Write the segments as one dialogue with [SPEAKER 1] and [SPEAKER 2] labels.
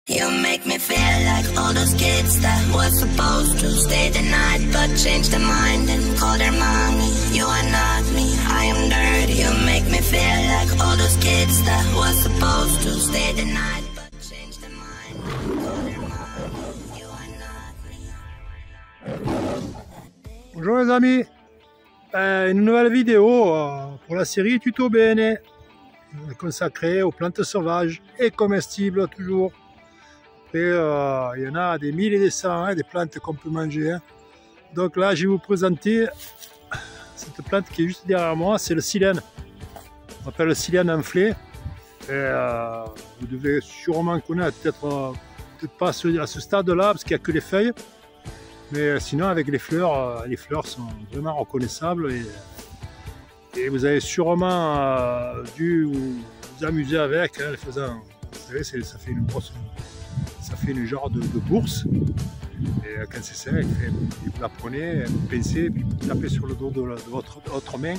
[SPEAKER 1] You make me feel like all those kids that was supposed to stay the night but changed their mind and call their mommy. You are not me, I am dirty. You make me feel like all those kids that was supposed to stay the night but changed their mind and call their mommy. You are not me.
[SPEAKER 2] Bonjour les amis, une nouvelle vidéo pour la série Tuto Bene consacrée aux plantes sauvages et comestibles toujours. Après, il y en a des mille et des cents, des plantes qu'on peut manger. Donc là, je vais vous présenter cette plante qui est juste derrière moi, c'est le silène. On appelle le silène enflé. Et, vous devez sûrement connaître, peut-être pas à ce stade-là, parce qu'il n'y a que les feuilles. Mais sinon, avec les fleurs sont vraiment reconnaissables. Et vous avez sûrement dû vous amuser avec, les faisant. Vous savez, ça fait une brosse. Ça fait une genre de bourse, et quand c'est sec, vous la prenez, vous pincez, puis vous tapez sur le dos de votre main,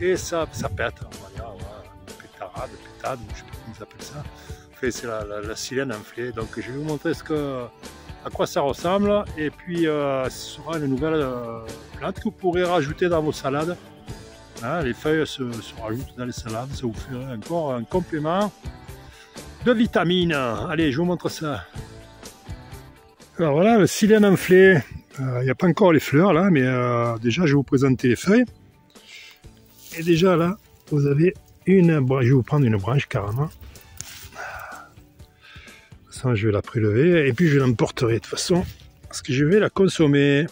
[SPEAKER 2] et ça pète, on va dire, voilà, pétade, je ne sais pas comment ça s'appelle ça. Enfin, c'est la silène enflée. Donc je vais vous montrer à quoi ça ressemble, et puis ce sera une nouvelle plante que vous pourrez rajouter dans vos salades. Hein, les feuilles se rajoutent dans les salades, ça vous ferait encore un complément de vitamines. Allez, je vous montre ça. Alors voilà, le silène enflé. Il n'y a pas encore les fleurs là, mais déjà je vais vous présenter les feuilles. Et déjà là, vous avez une branche. Je vais vous prendre une branche carrément. Ça, je vais la prélever et puis je l'emporterai de toute façon parce que je vais la consommer.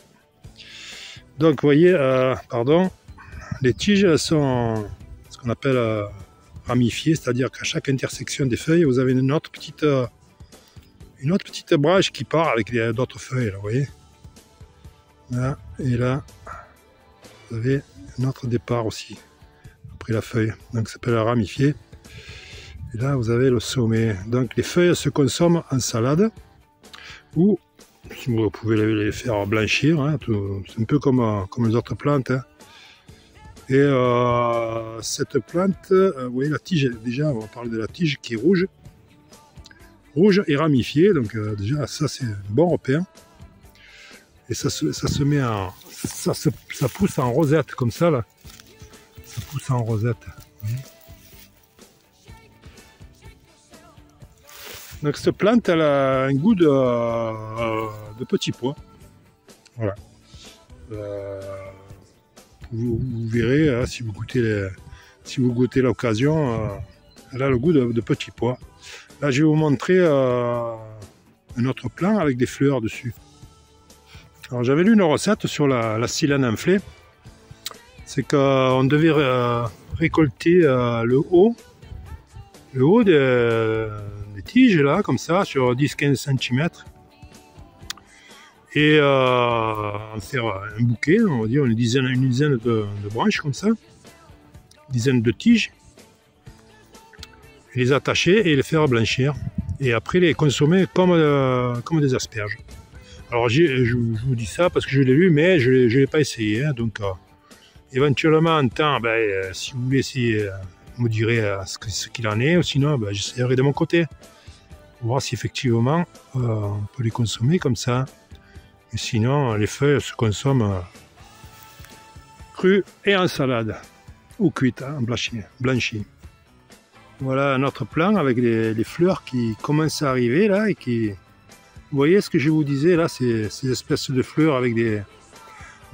[SPEAKER 2] Donc vous voyez, les tiges sont ce qu'on appelle ramifiées, c'est-à-dire qu'à chaque intersection des feuilles, vous avez une autre petite branche qui part avec d'autres feuilles, là, vous voyez. Là, et là, vous avez un autre départ aussi, après la feuille, donc ça s'appelle ramifié. Et là, vous avez le sommet. Donc les feuilles se consomment en salade, ou vous pouvez les faire blanchir, hein, c'est un peu comme les autres plantes. Hein. Et cette plante, vous voyez la tige, déjà on va parler de la tige qui est rouge et ramifiée, donc déjà ça c'est un bon repère. Et ça se met en, ça pousse en rosette comme ça là, ça pousse en rosette. Donc cette plante elle a un goût de petit pois, voilà. Vous verrez, si vous goûtez l'occasion, elle a le goût de petits pois. Là, je vais vous montrer un autre plant avec des fleurs dessus. Alors, j'avais lu une recette sur la silène enflée. C'est qu'on devait récolter le haut des tiges, là, comme ça, sur 10-15 cm. Et en faire un bouquet, on va dire une dizaine de branches comme ça, une dizaine de tiges, et les attacher et les faire blanchir, et après les consommer comme des asperges. Alors je vous dis ça parce que je l'ai lu, mais je ne l'ai pas essayé, hein, donc éventuellement en temps, si vous voulez essayer, vous me direz ce qu'il en est, ou sinon j'essaierai de mon côté, pour voir si effectivement on peut les consommer comme ça. Et sinon, les feuilles se consomment crues et en salade, ou cuites, hein, blanchies. Voilà un autre plan avec les fleurs qui commencent à arriver là, et qui, vous voyez ce que je vous disais là, ces espèces de fleurs avec des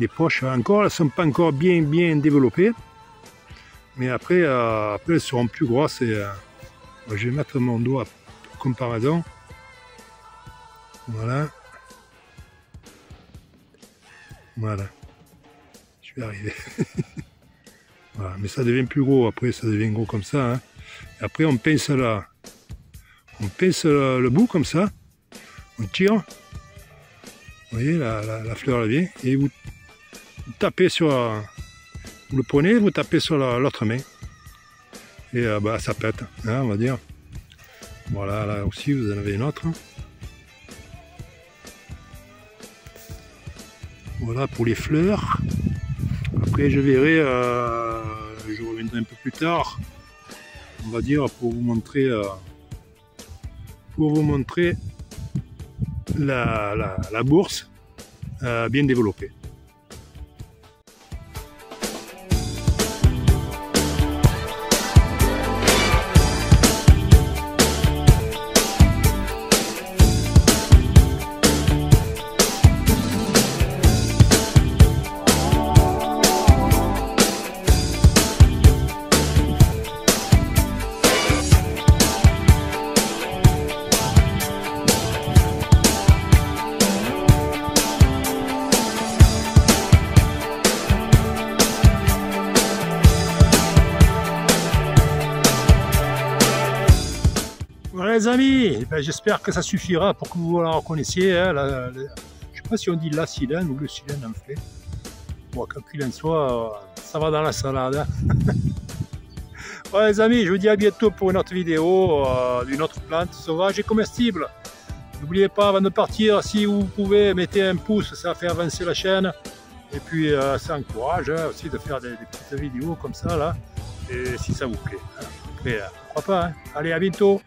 [SPEAKER 2] poches. Encore, elles ne sont pas encore bien développées, mais après elles seront plus grosses. Et je vais mettre mon doigt pour comparaison. Voilà. Voilà, je vais arriver. Voilà, mais ça devient plus gros, après ça devient gros comme ça. Hein. Et après on pince le bout comme ça, on tire. Vous voyez, la fleur elle vient, et vous tapez sur, vous le prenez, vous tapez sur l'autre main. Et ça pète, hein, on va dire. Voilà, là aussi vous en avez une autre. Voilà pour les fleurs. Après je verrai, je reviendrai un peu plus tard, on va dire, pour vous montrer pour vous montrer la bourse bien développée. Voilà les amis, ben, j'espère que ça suffira pour que vous la reconnaissiez. Hein, je ne sais pas si on dit la silène ou le silène en fait. Bon, quoi qu'il en soit, ça va dans la salade. Hein. Voilà les amis, je vous dis à bientôt pour une autre vidéo d'une autre plante sauvage et comestible. N'oubliez pas avant de partir, si vous pouvez, mettez un pouce, ça fait avancer la chaîne. Et puis ça encourage hein, aussi de faire des petites vidéos comme ça là. Et si ça vous plaît. Hein. Après, pourquoi pas. Hein. Allez, à bientôt.